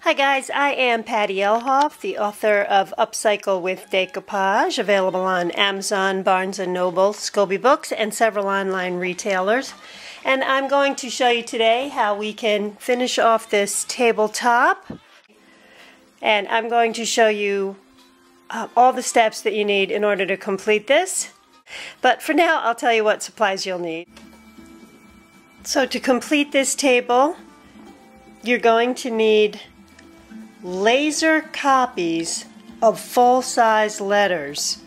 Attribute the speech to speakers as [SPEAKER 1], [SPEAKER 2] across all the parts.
[SPEAKER 1] Hi guys, I am Patty Elhoff, the author of Upcycle with Decoupage, available on Amazon, Barnes & Noble, Scobie Books, and several online retailers. And I'm going to show you today how we can finish off this tabletop. And I'm going to show you all the steps that you need in order to complete this. But for now, I'll tell you what supplies you'll need. So to complete this table, you're going to need laser copies of full-size letters.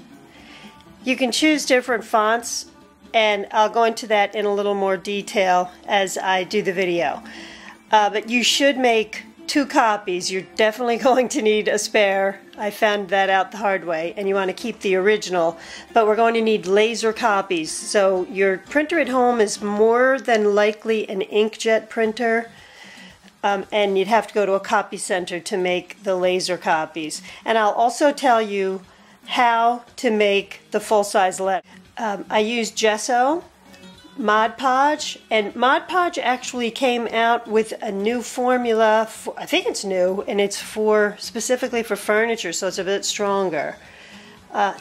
[SPEAKER 1] You can choose different fonts, and I'll go into that in a little more detail as I do the video. But you should make 2 copies. You're definitely going to need a spare. I found that out the hard way, and you want to keep the original. But we're going to need laser copies. So your printer at home is more than likely an inkjet printer. And you'd have to go to a copy center to make the laser copies. And I'll also tell you how to make the full-size letter. I used gesso, Mod Podge, and Mod Podge actually came out with a new formula, I think it's new, and it's specifically for furniture, so it's a bit stronger.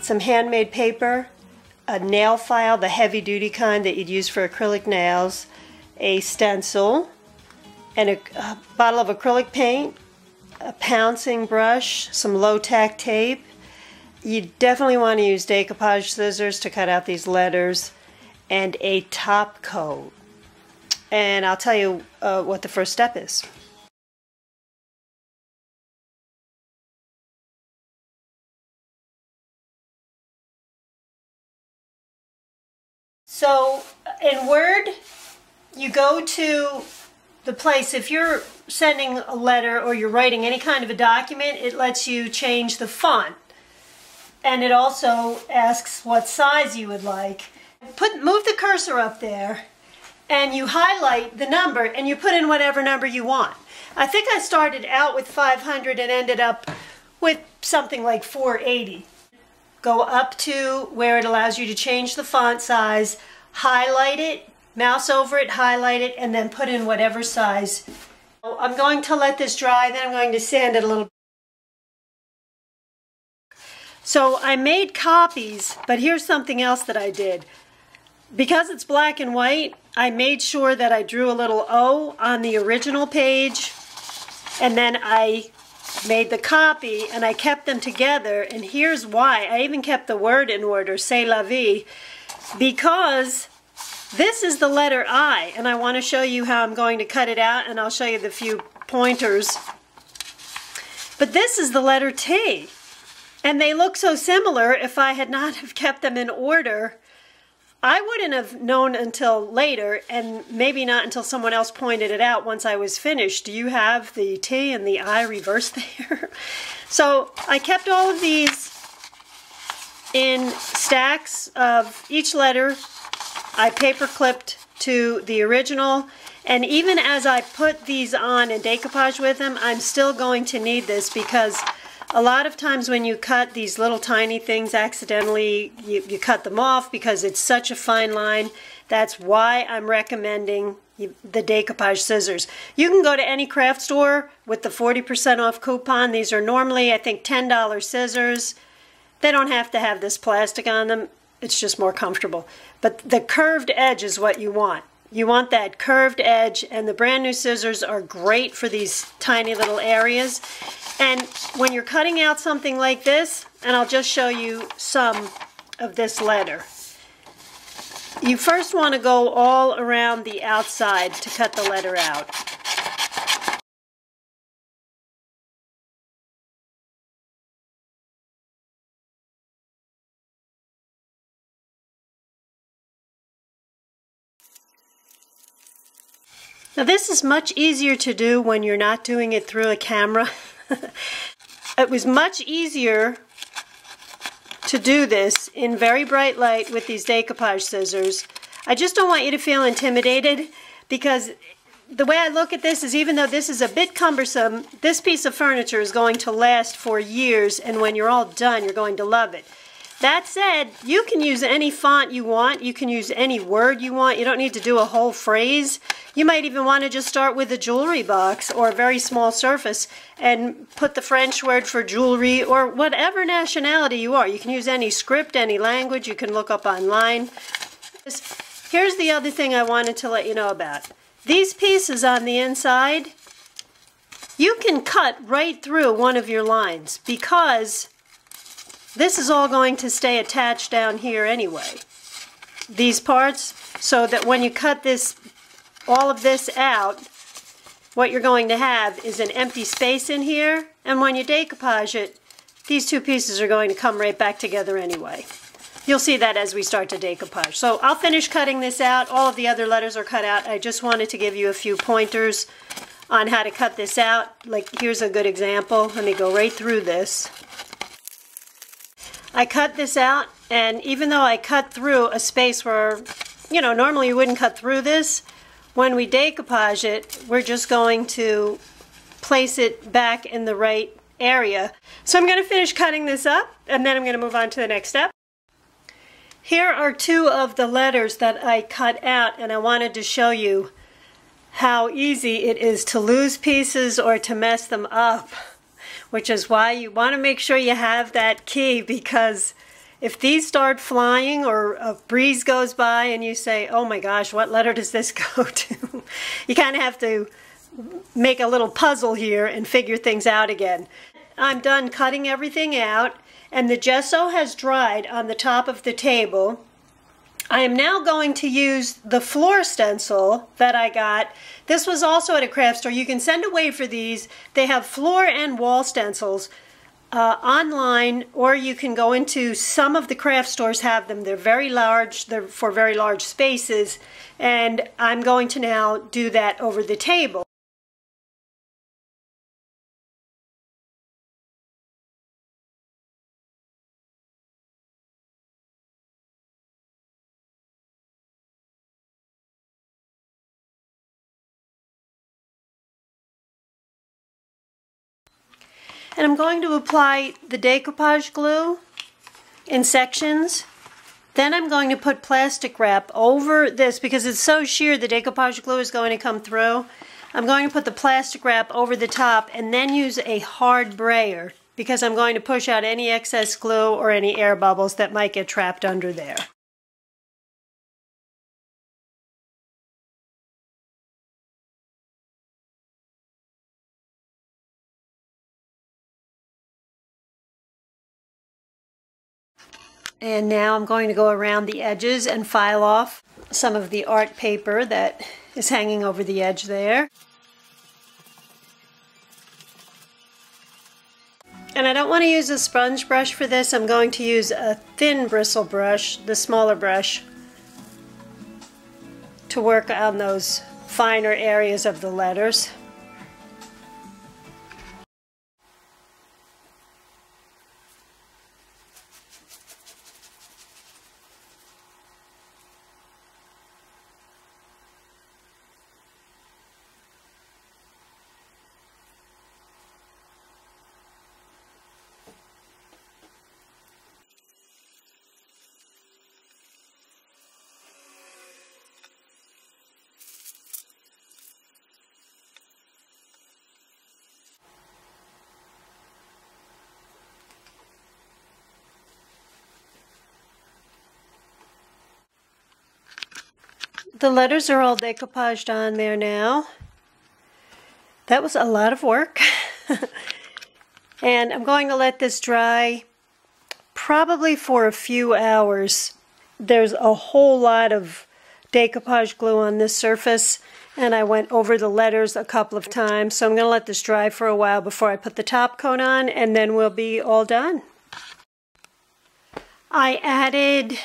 [SPEAKER 1] Some handmade paper, a nail file, the heavy-duty kind that you'd use for acrylic nails, a stencil, and a bottle of acrylic paint, a pouncing brush, some low-tack tape. You definitely want to use decoupage scissors to cut out these letters, and a top coat. And I'll tell you what the first step is. So in Word, you go to the place, if you're sending a letter or you're writing any kind of a document, it lets you change the font. And it also asks what size you would like. Move the cursor up there and you highlight the number and you put in whatever number you want. I think I started out with 500 and ended up with something like 480. Go up to where it allows you to change the font size, highlight it, mouse over it, highlight it, and then put in whatever size. I'm going to let this dry, then I'm going to sand it a little. So I made copies, but here's something else that I did. Because it's black and white, I made sure that I drew a little O on the original page, and then I made the copy, and I kept them together, and here's why. I even kept the word in order, c'est la vie, because this is the letter I, and I want to show you how I'm going to cut it out, and I'll show you the few pointers. But this is the letter T, and they look so similar. If I had not have kept them in order, I wouldn't have known until later, and maybe not until someone else pointed it out once I was finished. Do you have the T and the I reversed there? So I kept all of these in stacks of each letter. I paper clipped to the original, and even as I put these on and decoupage with them, I'm still going to need this, because a lot of times when you cut these little tiny things accidentally, you cut them off because it's such a fine line. That's why I'm recommending the decoupage scissors. You can go to any craft store with the 40% off coupon. These are normally, I think, $10 scissors. They don't have to have this plastic on them. It's just more comfortable. But the curved edge is what you want. You want that curved edge, and the brand new scissors are great for these tiny little areas. And when you're cutting out something like this, and I'll just show you some of this letter, you first want to go all around the outside to cut the letter out. Now this is much easier to do when you're not doing it through a camera. It was much easier to do this in very bright light with these decoupage scissors. I just don't want you to feel intimidated, because the way I look at this is, even though this is a bit cumbersome, this piece of furniture is going to last for years, and when you're all done, you're going to love it. That said, you can use any font you want. You can use any word you want. You don't need to do a whole phrase. You might even want to just start with a jewelry box or a very small surface and put the French word for jewelry or whatever nationality you are. You can use any script, any language. You can look up online. Here's the other thing I wanted to let you know about. These pieces on the inside, you can cut right through one of your lines because this is all going to stay attached down here anyway. These parts, so that when you cut this, all of this out, what you're going to have is an empty space in here, and when you decoupage it, these two pieces are going to come right back together anyway. You'll see that as we start to decoupage. So I'll finish cutting this out. All of the other letters are cut out. I just wanted to give you a few pointers on how to cut this out. Like, here's a good example. Let me go right through this. I cut this out, and even though I cut through a space where, you know, normally you wouldn't cut through this, when we decoupage it, we're just going to place it back in the right area. So I'm going to finish cutting this up, and then I'm going to move on to the next step. Here are two of the letters that I cut out, and I wanted to show you how easy it is to lose pieces or to mess them up. Which is why you want to make sure you have that key, because if these start flying or a breeze goes by and you say, oh my gosh, what letter does this go to? You kind of have to make a little puzzle here and figure things out again. I'm done cutting everything out, and the gesso has dried on the top of the table. I am now going to use the floor stencil that I got. This was also at a craft store. You can send away for these. They have floor and wall stencils online, or you can go into some of the craft stores have them. They're very large. They're for very large spaces. And I'm going to now do that over the table. And I'm going to apply the decoupage glue in sections. Then I'm going to put plastic wrap over this because it's so sheer the decoupage glue is going to come through. I'm going to put the plastic wrap over the top and then use a hard brayer because I'm going to push out any excess glue or any air bubbles that might get trapped under there. And now I'm going to go around the edges and file off some of the art paper that is hanging over the edge there. And I don't want to use a sponge brush for this. I'm going to use a thin bristle brush, the smaller brush, to work on those finer areas of the letters. The letters are all decoupaged on there now. That was a lot of work. And I'm going to let this dry probably for a few hours. There's a whole lot of decoupage glue on this surface, and I went over the letters a couple of times, so I'm going to let this dry for a while before I put the top coat on, and then we'll be all done. I added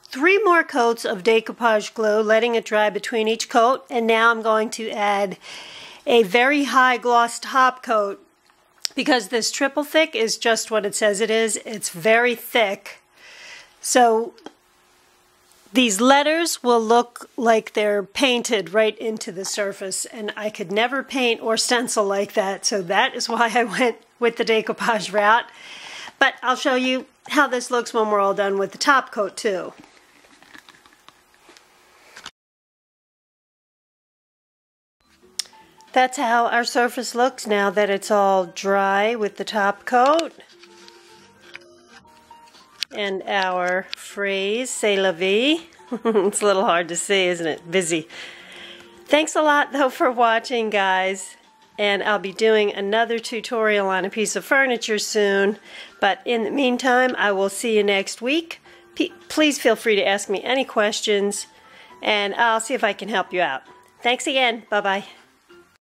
[SPEAKER 1] 3 more coats of decoupage glue, letting it dry between each coat, and now I'm going to add a very high gloss top coat because this triple thick is just what it says it is. It's very thick. So these letters will look like they're painted right into the surface, and I could never paint or stencil like that, so that is why I went with the decoupage route. But I'll show you how this looks when we're all done with the top coat too. That's how our surface looks now that it's all dry with the top coat. And our phrase, c'est la vie. It's a little hard to see, isn't it? Busy. Thanks a lot though for watching, guys. And I'll be doing another tutorial on a piece of furniture soon. But in the meantime, I will see you next week. Please feel free to ask me any questions, and I'll see if I can help you out. Thanks again. Bye-bye.